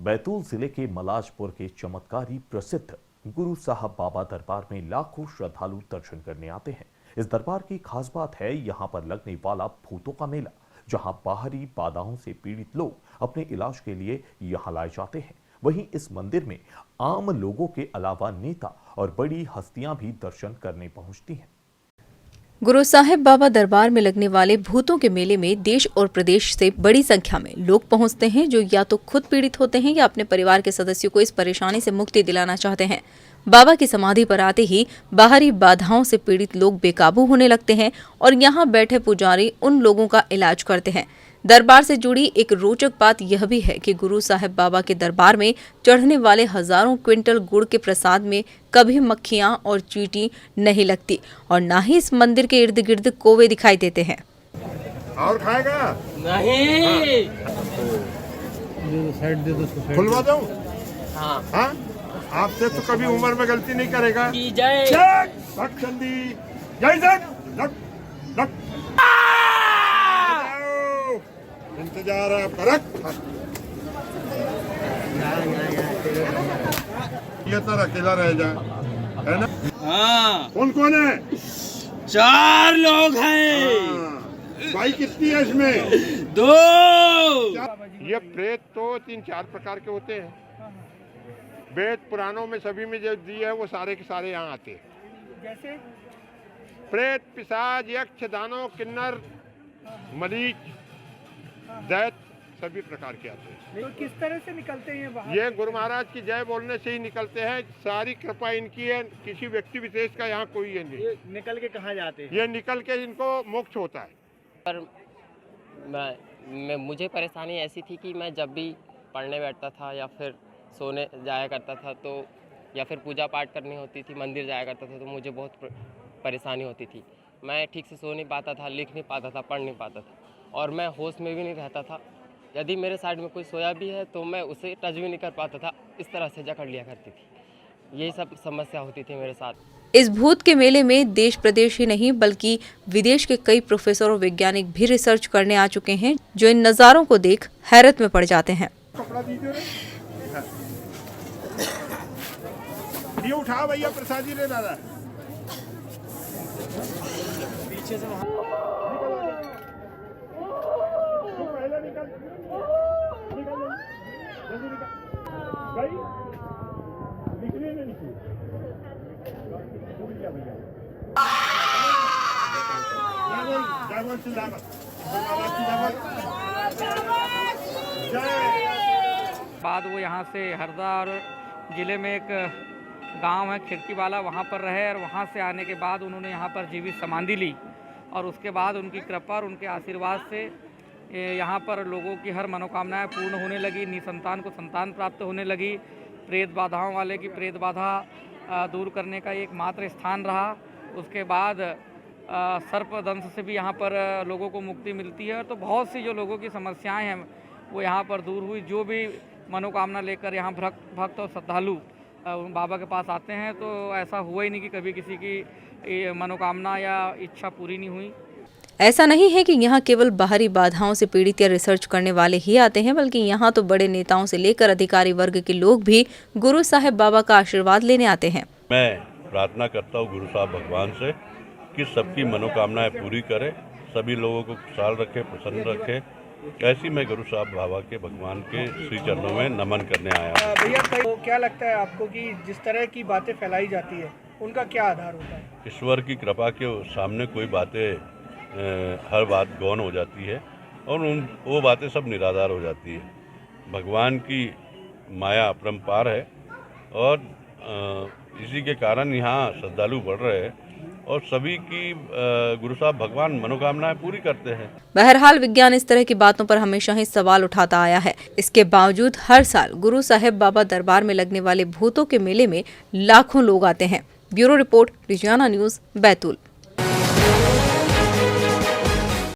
बैतूल जिले के मलाजपुर के चमत्कारी प्रसिद्ध गुरु साहब बाबा दरबार में लाखों श्रद्धालु दर्शन करने आते हैं। इस दरबार की खास बात है यहाँ पर लगने वाला भूतों का मेला, जहाँ बाहरी बाधाओं से पीड़ित लोग अपने इलाज के लिए यहाँ लाए जाते हैं। वहीं इस मंदिर में आम लोगों के अलावा नेता और बड़ी हस्तियां भी दर्शन करने पहुंचती हैं। गुरु साहिब बाबा दरबार में लगने वाले भूतों के मेले में देश और प्रदेश से बड़ी संख्या में लोग पहुंचते हैं, जो या तो खुद पीड़ित होते हैं या अपने परिवार के सदस्यों को इस परेशानी से मुक्ति दिलाना चाहते हैं। बाबा की समाधि पर आते ही बाहरी बाधाओं से पीड़ित लोग बेकाबू होने लगते हैं और यहाँ बैठे पुजारी उन लोगों का इलाज करते हैं। दरबार से जुड़ी एक रोचक बात यह भी है कि गुरु साहिब बाबा के दरबार में चढ़ने वाले हजारों क्विंटल गुड़ के प्रसाद में कभी मक्खियां और चींटी नहीं लगती और न ही इस मंदिर के इर्द गिर्द कौवे दिखाई देते हैं। और खाएगा नहीं? खुलवा दूं? हाँ? आपसे तो कभी उम्र में गलती नहीं करेगा। जय इंतजार है आपका। ये तो अकेला रह जाए, है ना? हाँ। कौन कौन है? 4 लोग हैं। भाई कितनी है इसमें? 2। ये प्रेत तो 3-4 प्रकार के होते हैं। वेद पुराणों में सभी में जो दिए है वो सारे के सारे यहाँ आते हैं। जैसे प्रेत, पिशाच, यक्ष, दानव, किन्नर, मरीच, दैत सभी प्रकार के आते हैं। तो किस तरह से निकलते हैं बाहर? ये गुरु महाराज की जय बोलने से ही निकलते हैं। सारी कृपा इनकी है, किसी व्यक्ति विशेष का यहाँ कोई है नहीं। ये निकल के कहाँ जाते हैं? ये निकल के इनको मोक्ष होता है। पर मुझे परेशानी ऐसी थी कि मैं जब भी पढ़ने बैठता था या फिर सोने जाया करता था तो या फिर पूजा पाठ करनी होती थी, मंदिर जाया करता था तो मुझे बहुत परेशानी होती थी। मैं ठीक से सो नहीं पाता था, लिख नहीं पाता था, पढ़ नहीं पाता था और मैं होश में भी नहीं रहता था। यदि मेरे साइड में कोई सोया भी है तो मैं उसे टच भी नहीं कर पाता था, इस तरह से जकड़ लिया करती थी। यही सब समस्या होती थी मेरे साथ। इस भूत के मेले में देश प्रदेश ही नहीं बल्कि विदेश के कई प्रोफेसर और वैज्ञानिक भी रिसर्च करने आ चुके हैं, जो इन नज़ारों को देख हैरत में पड़ जाते हैं। कपड़ा दीजिए रे। ये उठा भैया, प्रसादी ले दादा। पीछे से पहले निकल जल्दी निकल। गई निकली नहीं निकली। बाद वो यहाँ से हरदा और ज़िले में एक गांव है खिड़की वाला, वहाँ पर रहे और वहाँ से आने के बाद उन्होंने यहाँ पर जीवित समाधि ली और उसके बाद उनकी कृपा और उनके आशीर्वाद से यहाँ पर लोगों की हर मनोकामनाएं पूर्ण होने लगी, निसंतान को संतान प्राप्त होने लगी। प्रेत बाधाओं वाले की प्रेत बाधा दूर करने का एक मात्र स्थान रहा। उसके बाद सर्पदंश से भी यहाँ पर लोगों को मुक्ति मिलती है। तो बहुत सी जो लोगों की समस्याएं हैं वो यहाँ पर दूर हुई। जो भी मनोकामना लेकर यहाँ भक्त और श्रद्धालु बाबा के पास आते हैं तो ऐसा हुआ ही नहीं कि कभी किसी की मनोकामना या इच्छा पूरी नहीं हुई। ऐसा नहीं है कि यहाँ केवल बाहरी बाधाओं से पीड़ित या रिसर्च करने वाले ही आते हैं, बल्कि यहाँ तो बड़े नेताओं से लेकर अधिकारी वर्ग के लोग भी गुरु साहिब बाबा का आशीर्वाद लेने आते हैं। मैं प्रार्थना करता हूँ गुरु साहब भगवान से कि सबकी मनोकामनाएं पूरी करे, सभी लोगों को खुशहाल रखे, प्रसन्न रखे। ऐसी मैं गुरु साहब बाबा के भगवान के श्री चरणों में नमन करने आया हूँ। भैया तो क्या लगता है आपको कि जिस तरह की बातें फैलाई जाती है उनका क्या आधार होता है? ईश्वर की कृपा के सामने कोई बातें हर बात गौण हो जाती है और वो बातें सब निराधार हो जाती है। भगवान की माया अपरंपार है और इसी के कारण यहाँ श्रद्धालु बढ़ रहे हैं और सभी की गुरु साहब भगवान मनोकामनाएं पूरी करते हैं। बहरहाल विज्ञान इस तरह की बातों पर हमेशा ही सवाल उठाता आया है। इसके बावजूद हर साल गुरु साहिब बाबा दरबार में लगने वाले भूतों के मेले में लाखों लोग आते हैं। ब्यूरो रिपोर्ट, रिजियाना न्यूज़, बैतूल।